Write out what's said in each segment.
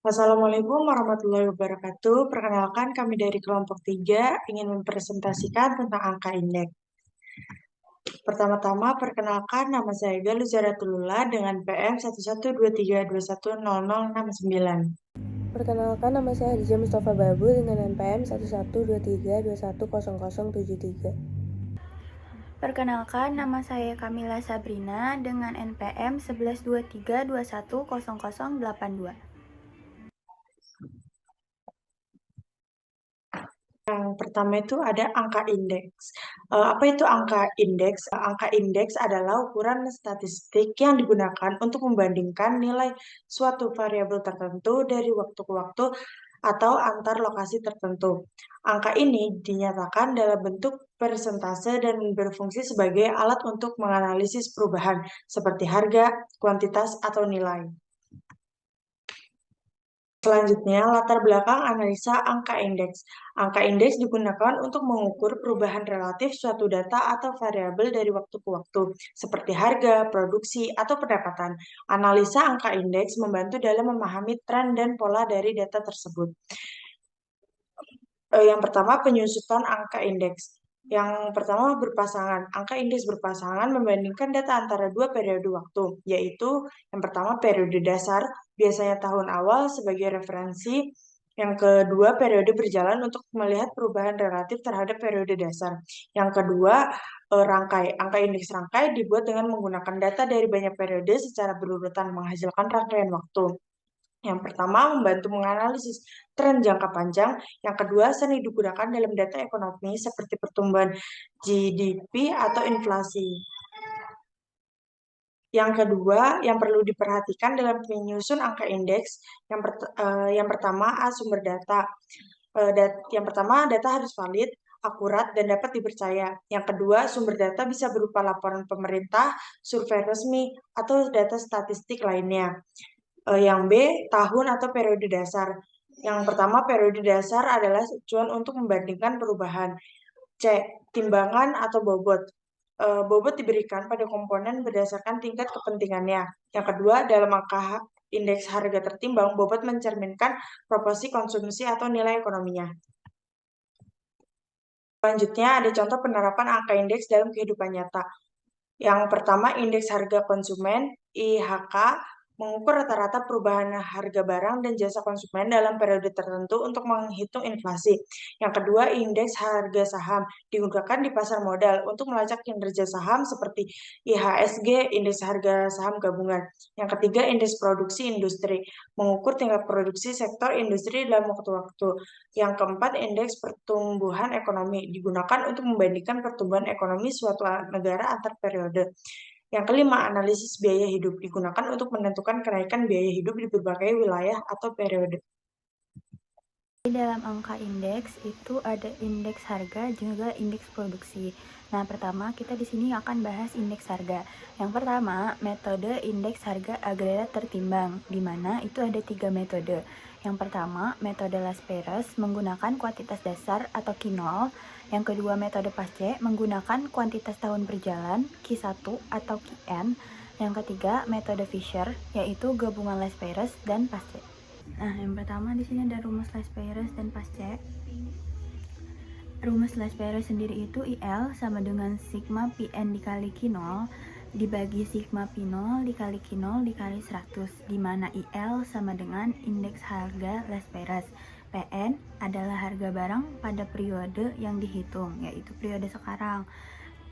Assalamualaikum warahmatullahi wabarakatuh. Perkenalkan kami dari kelompok 3 ingin mempresentasikan tentang angka indeks. Pertama-tama perkenalkan nama saya Galuh Zaratulullah dengan PM 1123210069. Perkenalkan, nama saya Hadijah Mustafa Babu dengan NPM 1123210073. Perkenalkan, nama saya Kamila Sabrina dengan NPM 1123210082. Yang pertama itu ada angka indeks. Apa itu angka indeks? Angka indeks adalah ukuran statistik yang digunakan untuk membandingkan nilai suatu variabel tertentu dari waktu ke waktu atau antar lokasi tertentu. Angka ini dinyatakan dalam bentuk persentase dan berfungsi sebagai alat untuk menganalisis perubahan seperti harga, kuantitas, atau nilai. Selanjutnya, latar belakang analisa angka indeks. Angka indeks digunakan untuk mengukur perubahan relatif suatu data atau variabel dari waktu ke waktu, seperti harga, produksi, atau pendapatan. Analisa angka indeks membantu dalam memahami tren dan pola dari data tersebut. Yang pertama, penyusutan angka indeks. Yang pertama, berpasangan. Angka indeks berpasangan membandingkan data antara dua periode waktu, yaitu yang pertama periode dasar, biasanya tahun awal sebagai referensi. Yang kedua, periode berjalan untuk melihat perubahan relatif terhadap periode dasar. Yang kedua, rangkai. Angka indeks rangkai dibuat dengan menggunakan data dari banyak periode secara berurutan menghasilkan rangkaian waktu. Yang pertama, membantu menganalisis tren jangka panjang. Yang kedua, sering digunakan dalam data ekonomi seperti pertumbuhan GDP atau inflasi. Yang kedua, yang perlu diperhatikan dalam penyusun angka indeks, yang pertama, sumber data. Yang pertama, data harus valid, akurat, dan dapat dipercaya. Yang kedua, sumber data bisa berupa laporan pemerintah, survei resmi, atau data statistik lainnya. Yang B, tahun atau periode dasar. Yang pertama, periode dasar adalah tujuan untuk membandingkan perubahan. C, timbangan atau bobot. Bobot diberikan pada komponen berdasarkan tingkat kepentingannya. Yang kedua, dalam angka indeks harga tertimbang, bobot mencerminkan proporsi konsumsi atau nilai ekonominya. Selanjutnya, ada contoh penerapan angka indeks dalam kehidupan nyata. Yang pertama, indeks harga konsumen, IHK, mengukur rata-rata perubahan harga barang dan jasa konsumen dalam periode tertentu untuk menghitung inflasi. Yang kedua, indeks harga saham digunakan di pasar modal untuk melacak kinerja saham seperti IHSG, indeks harga saham gabungan. Yang ketiga, indeks produksi industri, mengukur tingkat produksi sektor industri dalam waktu-waktu. Yang keempat, indeks pertumbuhan ekonomi digunakan untuk membandingkan pertumbuhan ekonomi suatu negara antar periode. Yang kelima, analisis biaya hidup digunakan untuk menentukan kenaikan biaya hidup di berbagai wilayah atau periode. Di dalam angka indeks itu ada indeks harga juga indeks produksi. Nah, pertama kita di sini akan bahas indeks harga. Yang pertama, metode indeks harga agregat tertimbang, di mana itu ada 3 metode. Yang pertama, metode Las Peres menggunakan kuantitas dasar atau Q0. Yang kedua, metode Pasce menggunakan kuantitas tahun berjalan Q1 atau Qn. Yang ketiga, metode Fisher yaitu gabungan Las Peres dan Pasce. Nah, yang pertama di sini ada rumus Las Peres dan Pasce. Rumus Las Peres sendiri itu IL sama dengan sigma Pn dikali Q0 dibagi sigma P0 dikali Q0 dikali 100, di mana IL sama dengan indeks harga Las Peres. Pn adalah harga barang pada periode yang dihitung, yaitu periode sekarang.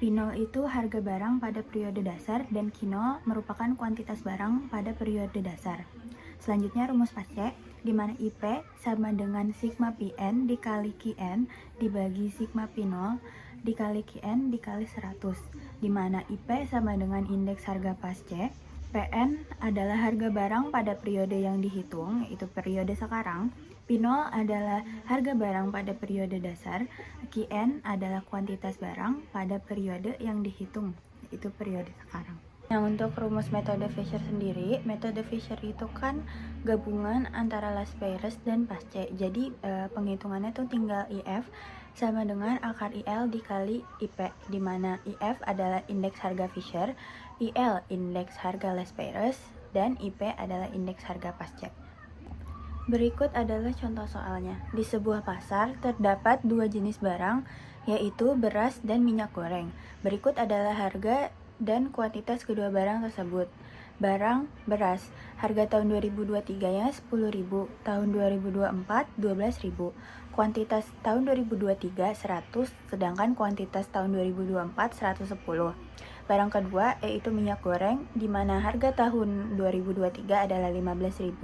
P0 itu harga barang pada periode dasar dan Q0 merupakan kuantitas barang pada periode dasar. Selanjutnya rumus Pasce, di mana IP sama dengan sigma Pn dikali Qn dibagi sigma P0 dikali Qn dikali 100, di mana IP sama dengan indeks harga Pasce. Pn adalah harga barang pada periode yang dihitung, yaitu periode sekarang. P0 adalah harga barang pada periode dasar. Qn adalah kuantitas barang pada periode yang dihitung, yaitu periode sekarang. Nah, untuk rumus metode Fisher sendiri, metode Fisher itu kan gabungan antara Las Peres dan Pasce. Jadi penghitungannya tuh tinggal IF sama dengan akar IL dikali IP, di mana IF adalah indeks harga Fisher, IL indeks harga Las Peres, dan IP adalah indeks harga Pasce. Berikut adalah contoh soalnya. Di sebuah pasar terdapat dua jenis barang, yaitu beras dan minyak goreng. Berikut adalah harga dan kuantitas kedua barang tersebut. Barang beras, harga tahun 2023-nya 10.000, tahun 2024 12.000. Kuantitas tahun 2023 100, sedangkan kuantitas tahun 2024 110. Barang kedua yaitu minyak goreng, di mana harga tahun 2023 adalah 15.000,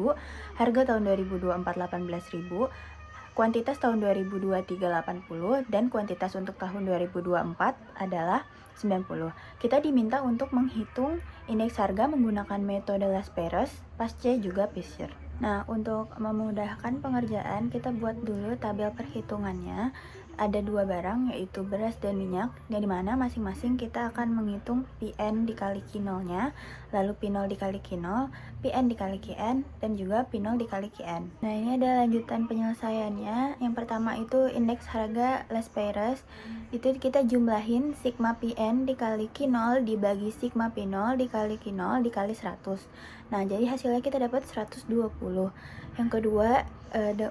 harga tahun 2024 18.000, kuantitas tahun 2023 80, dan kuantitas untuk tahun 2024 adalah 90. Kita diminta untuk menghitung indeks harga menggunakan metode Las-Perez, Pasce, juga Fisher. Nah, untuk memudahkan pengerjaan, kita buat dulu tabel perhitungannya. Ada dua barang, yaitu beras dan minyak, yang dimana masing-masing kita akan menghitung PN dikali Q0-nya, lalu P0 dikali Q0, PN dikali QN, dan juga P0 dikali QN. Nah, ini ada lanjutan penyelesaiannya. Yang pertama itu indeks harga Las-Perez, itu kita jumlahin sigma PN dikali Q0 dibagi sigma P0 dikali Q0 dikali 100. Nah, jadi hasilnya kita dapat 120. Yang kedua,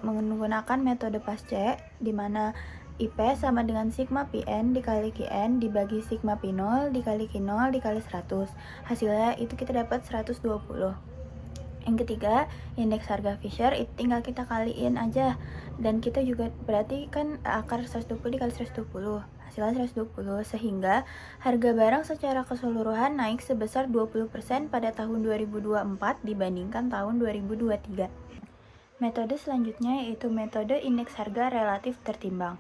menggunakan metode Pasce, di mana IP sama dengan sigma PN dikali QN dibagi sigma P0 dikali Q0 dikali 100. Hasilnya itu kita dapat 120. Yang ketiga, indeks harga Fisher itu tinggal kita kaliin aja. Dan kita juga berarti kan akar 120 dikali 120. Hasilnya 120, sehingga harga barang secara keseluruhan naik sebesar 20% pada tahun 2024 dibandingkan tahun 2023. Metode selanjutnya yaitu metode indeks harga relatif tertimbang,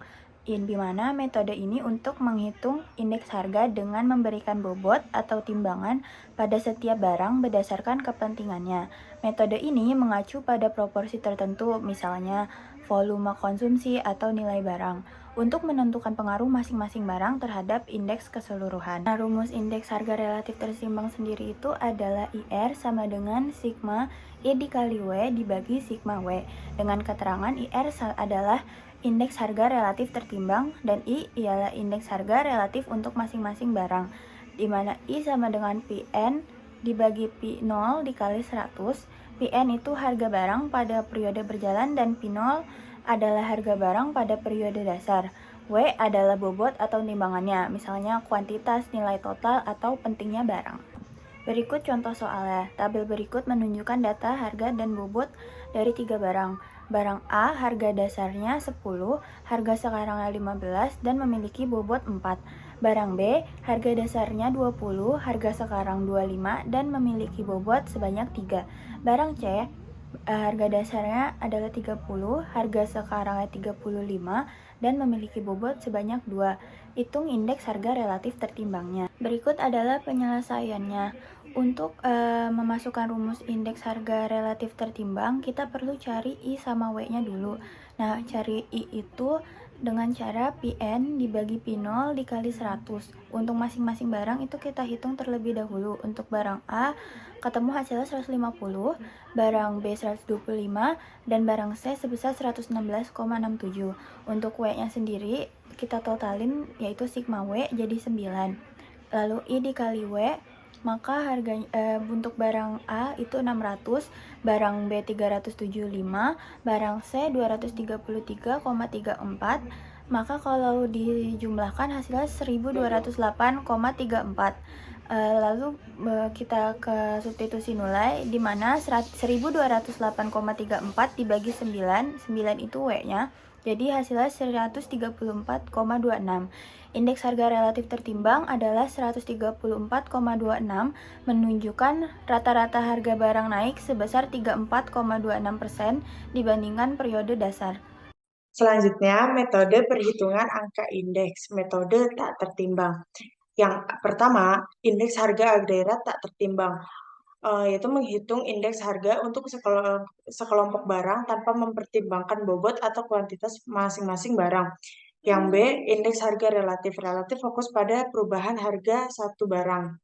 di mana metode ini untuk menghitung indeks harga dengan memberikan bobot atau timbangan pada setiap barang berdasarkan kepentingannya. Metode ini mengacu pada proporsi tertentu, misalnya volume konsumsi atau nilai barang, untuk menentukan pengaruh masing-masing barang terhadap indeks keseluruhan. Nah, rumus indeks harga relatif tertimbang sendiri itu adalah IR sama dengan sigma I dikali W dibagi sigma W, dengan keterangan IR adalah indeks harga relatif tertimbang dan I ialah indeks harga relatif untuk masing-masing barang, di mana I sama dengan PN dibagi P0 dikali 100. PN itu harga barang pada periode berjalan dan P0 adalah harga barang pada periode dasar. W adalah bobot atau timbangannya, misalnya kuantitas, nilai total, atau pentingnya barang. Berikut contoh soalnya. Tabel berikut menunjukkan data harga dan bobot dari 3 barang. Barang A harga dasarnya 10, harga sekarangnya 15, dan memiliki bobot 4. Barang B harga dasarnya 20, harga sekarang 25, dan memiliki bobot sebanyak 3. Barang C harga dasarnya adalah 30, harga sekarangnya 35, dan memiliki bobot sebanyak 2. Hitung indeks harga relatif tertimbangnya. Berikut adalah penyelesaiannya. Untuk memasukkan rumus indeks harga relatif tertimbang, kita perlu cari I sama W-nya dulu. Nah, cari I itu dengan cara PN dibagi P0 dikali 100. Untuk masing-masing barang itu kita hitung terlebih dahulu. Untuk barang A, ketemu hasilnya 150, barang B 125, dan barang C sebesar 116,67. Untuk W-nya sendiri, kita totalin yaitu sigma W jadi 9. Lalu I dikali W, maka harganya untuk barang A itu 600, barang B 375, barang C 233,34, maka kalau dijumlahkan hasilnya 1208,34. Lalu kita ke substitusi nilai, di mana 1208,34 dibagi 9, 9 itu W-nya, jadi hasilnya 134,26. Indeks harga relatif tertimbang adalah 134,26, menunjukkan rata-rata harga barang naik sebesar 34,26% dibandingkan periode dasar. Selanjutnya, metode perhitungan angka indeks, metode tak tertimbang. Yang pertama, indeks harga agregat tak tertimbang, yaitu menghitung indeks harga untuk sekelompok barang tanpa mempertimbangkan bobot atau kuantitas masing-masing barang. Yang B, indeks harga relatif. Relatif fokus pada perubahan harga satu barang.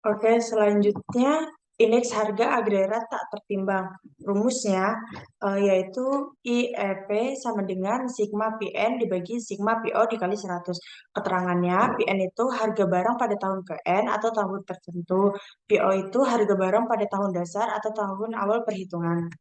Oke, selanjutnya indeks harga agregat tak tertimbang. Rumusnya yaitu IEP sama dengan sigma PN dibagi sigma PO dikali 100. Keterangannya, PN itu harga barang pada tahun ke-N atau tahun tertentu. PO itu harga barang pada tahun dasar atau tahun awal perhitungan.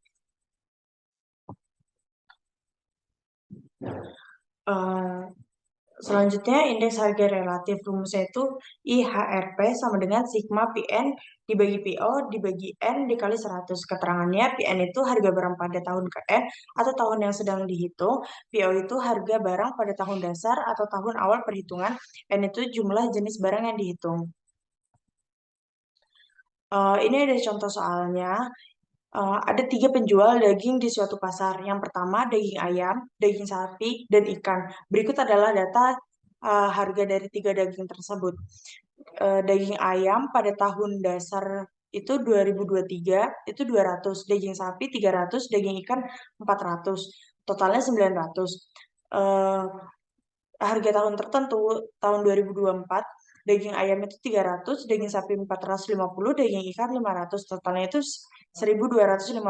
Selanjutnya, indeks harga relatif. Rumusnya itu IHRP sama dengan sigma PN dibagi PO dibagi N dikali 100. Keterangannya, PN itu harga barang pada tahun ke-N atau tahun yang sedang dihitung. PO itu harga barang pada tahun dasar atau tahun awal perhitungan. N itu jumlah jenis barang yang dihitung. Ini ada contoh soalnya. Ada 3 penjual daging di suatu pasar. Yang pertama, daging ayam, daging sapi, dan ikan. Berikut adalah data harga dari 3 daging tersebut. Daging ayam pada tahun dasar itu 2023 itu 200, daging sapi 300, daging ikan 400, totalnya 900. Harga tahun tertentu tahun 2024 daging ayam itu 300, daging sapi 450, daging ikan 500, totalnya itu 1250.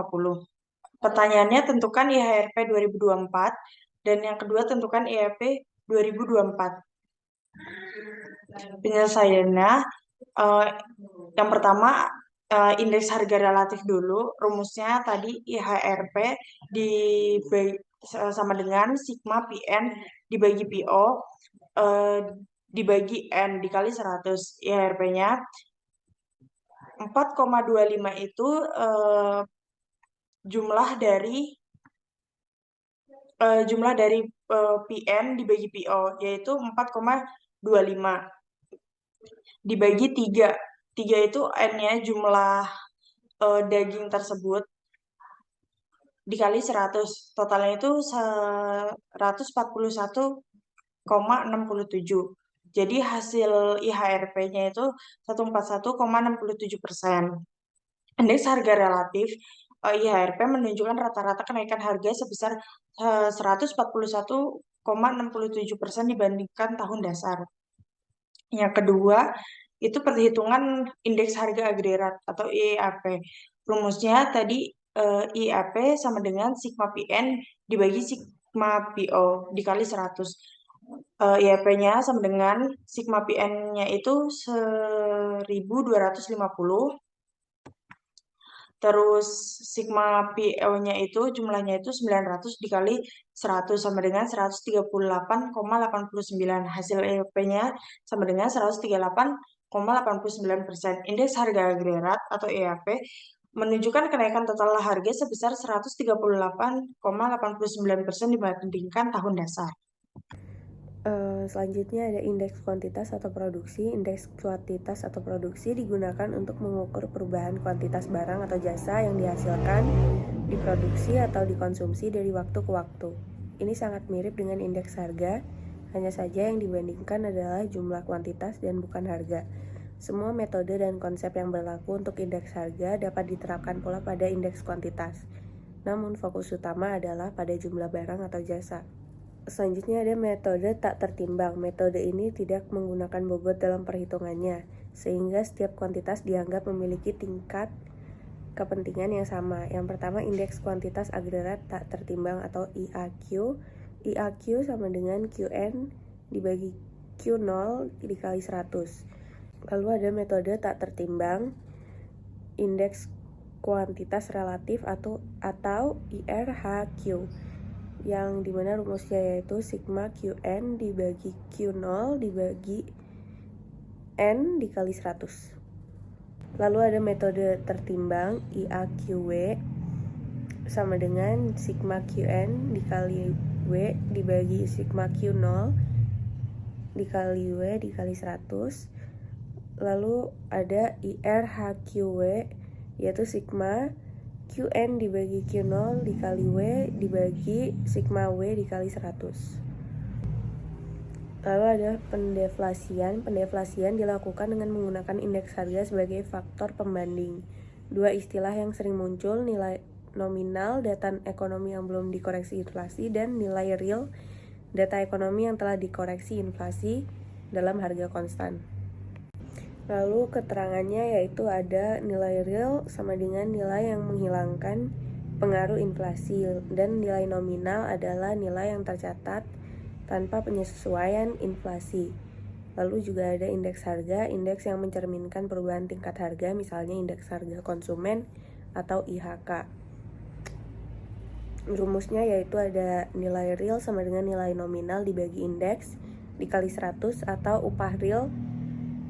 Pertanyaannya, tentukan IHRP 2024 dan yang kedua tentukan IHP 2024. Penyelesaiannya, yang pertama indeks harga relatif dulu. Rumusnya tadi IHRP sama dengan sigma PN dibagi PO dibagi N dikali 100. IHRP-nya 4,25 itu jumlah dari PN dibagi PO, yaitu 4,25 dibagi 3. 3 itu N-nya jumlah daging tersebut dikali 100. Totalnya itu 141,67. Jadi hasil IHRP-nya itu 141,67%. Indeks harga relatif IHRP menunjukkan rata-rata kenaikan harga sebesar 141,67% dibandingkan tahun dasar. Yang kedua, itu perhitungan indeks harga agregat atau IAP. Rumusnya tadi IAP sama dengan sigma PN dibagi sigma PO dikali 100. IAP-nya sama dengan sigma PN-nya itu 1250. Terus sigma PO-nya itu jumlahnya itu 900 dikali 100 sama dengan 138,89. Hasil EOP-nya sama dengan 138,89%. Indeks harga agregat atau EAP menunjukkan kenaikan total harga sebesar 138,89% dibandingkan tahun dasar. Selanjutnya ada indeks kuantitas atau produksi. Indeks kuantitas atau produksi digunakan untuk mengukur perubahan kuantitas barang atau jasa yang dihasilkan, diproduksi atau dikonsumsi dari waktu ke waktu. Ini sangat mirip dengan indeks harga, hanya saja yang dibandingkan adalah jumlah kuantitas dan bukan harga. Semua metode dan konsep yang berlaku untuk indeks harga dapat diterapkan pula pada indeks kuantitas. Namun fokus utama adalah pada jumlah barang atau jasa. Selanjutnya ada metode tak tertimbang. Metode ini tidak menggunakan bobot dalam perhitungannya, sehingga setiap kuantitas dianggap memiliki tingkat kepentingan yang sama. Yang pertama, indeks kuantitas agregat tak tertimbang atau IAQ. IAQ sama dengan QN dibagi Q0 dikali 100. Lalu ada metode tak tertimbang, indeks kuantitas relatif atau IRHQ, yang dimana rumusnya yaitu sigma QN dibagi Q0 dibagi N dikali 100. Lalu ada metode tertimbang IAQW sama dengan sigma QN dikali W dibagi sigma Q0 dikali W dikali 100. Lalu ada IRHQW yaitu sigma QN dibagi Q0 dikali W dibagi sigma W dikali 100. Lalu ada pendeflasian. Pendeflasian dilakukan dengan menggunakan indeks harga sebagai faktor pembanding. Dua istilah yang sering muncul, nilai nominal data ekonomi yang belum dikoreksi inflasi dan nilai real data ekonomi yang telah dikoreksi inflasi dalam harga konstan. Lalu keterangannya yaitu ada nilai real sama dengan nilai yang menghilangkan pengaruh inflasi, dan nilai nominal adalah nilai yang tercatat tanpa penyesuaian inflasi. Lalu juga ada indeks harga, indeks yang mencerminkan perubahan tingkat harga, misalnya indeks harga konsumen atau IHK. Rumusnya yaitu ada nilai real sama dengan nilai nominal dibagi indeks dikali 100, atau upah real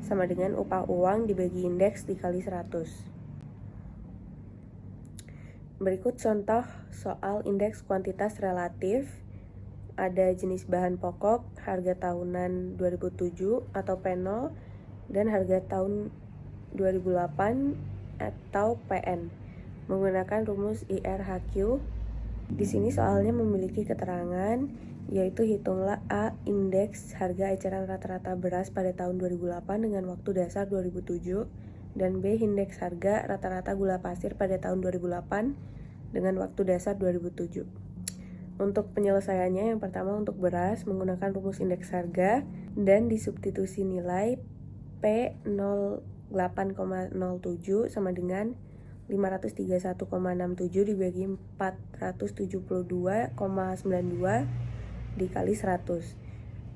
sama dengan upah uang dibagi indeks dikali 100. Berikut contoh soal indeks kuantitas relatif. Ada jenis bahan pokok, harga tahunan 2007 atau P0, dan harga tahun 2008 atau PN. Menggunakan rumus IRHQ. Di sini soalnya memiliki keterangan yaitu hitunglah A indeks harga eceran rata-rata beras pada tahun 2008 dengan waktu dasar 2007, dan B indeks harga rata-rata gula pasir pada tahun 2008 dengan waktu dasar 2007. Untuk penyelesaiannya, yang pertama untuk beras menggunakan rumus indeks harga dan disubstitusi nilai P08,07 sama dengan 531,67 dibagi 472,92 dikali 100,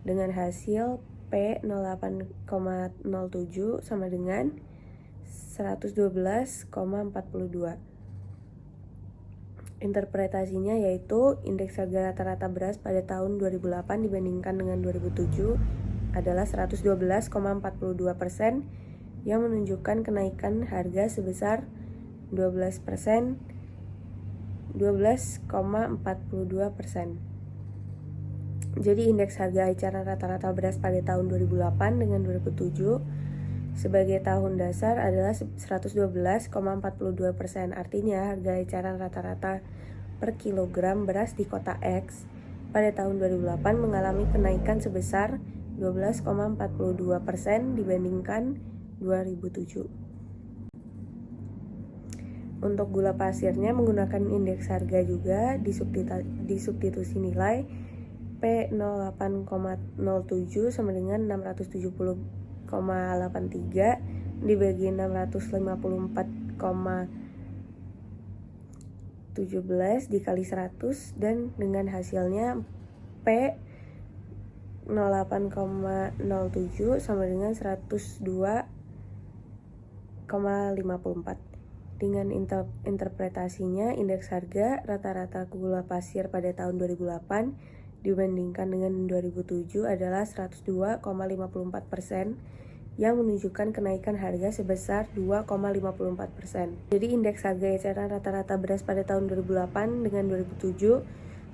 dengan hasil P08,07 sama dengan 112,42. Interpretasinya yaitu indeks harga rata-rata beras pada tahun 2008 dibandingkan dengan 2007 adalah 112,42%, yang menunjukkan kenaikan harga sebesar 12,42%. Jadi indeks harga eceran rata-rata beras pada tahun 2008 dengan 2007 sebagai tahun dasar adalah 112,42%. Artinya harga eceran rata-rata per kilogram beras di kota X pada tahun 2008 mengalami kenaikan sebesar 12,42% dibandingkan 2007. Untuk gula pasirnya menggunakan indeks harga juga, disubstitusi nilai P08,07 sama dengan 670,83 dibagi 654,17 dikali 100, dan dengan hasilnya P08,07 sama dengan 102,54. Dengan interpretasinya, indeks harga rata-rata gula pasir pada tahun 2008 dibandingkan dengan 2007 adalah 102,54%, yang menunjukkan kenaikan harga sebesar 2,54%. Jadi indeks harga eceran rata-rata beras pada tahun 2008 dengan 2007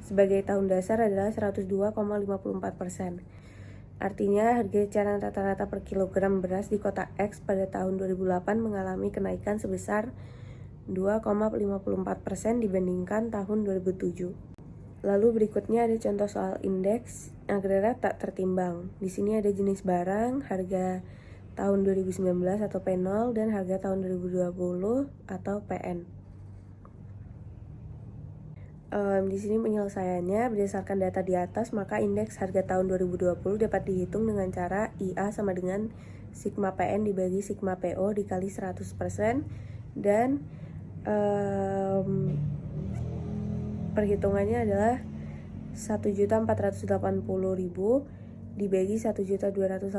sebagai tahun dasar adalah 102,54%. Artinya harga eceran rata-rata per kilogram beras di kota X pada tahun 2008 mengalami kenaikan sebesar 2,54% dibandingkan tahun 2007. Lalu berikutnya ada contoh soal indeks agregat tak tertimbang. Di sini ada jenis barang, harga tahun 2019 atau P0, dan harga tahun 2020 atau PN. Di sini penyelesaiannya berdasarkan data di atas, maka indeks harga tahun 2020 dapat dihitung dengan cara IA sama dengan sigma PN dibagi sigma PO dikali 100%, dan perhitungannya adalah 1.480.000 dibagi 1.280.000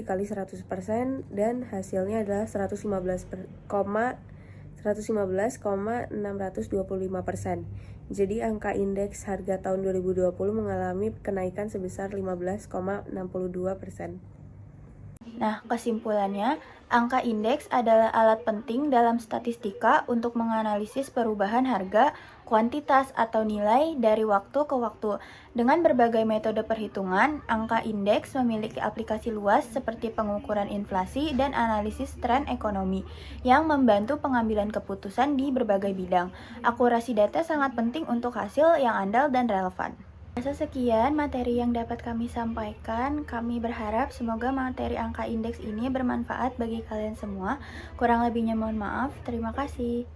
dikali 100%, dan hasilnya adalah 115,625%. Jadi angka indeks harga tahun 2020 mengalami kenaikan sebesar 15,62%. Nah, kesimpulannya, angka indeks adalah alat penting dalam statistika untuk menganalisis perubahan harga, kuantitas, atau nilai dari waktu ke waktu. Dengan berbagai metode perhitungan, angka indeks memiliki aplikasi luas seperti pengukuran inflasi dan analisis tren ekonomi yang membantu pengambilan keputusan di berbagai bidang. Akurasi data sangat penting untuk hasil yang andal dan relevan. Sekian materi yang dapat kami sampaikan. Kami berharap semoga materi angka indeks ini bermanfaat bagi kalian semua. Kurang lebihnya mohon maaf. Terima kasih.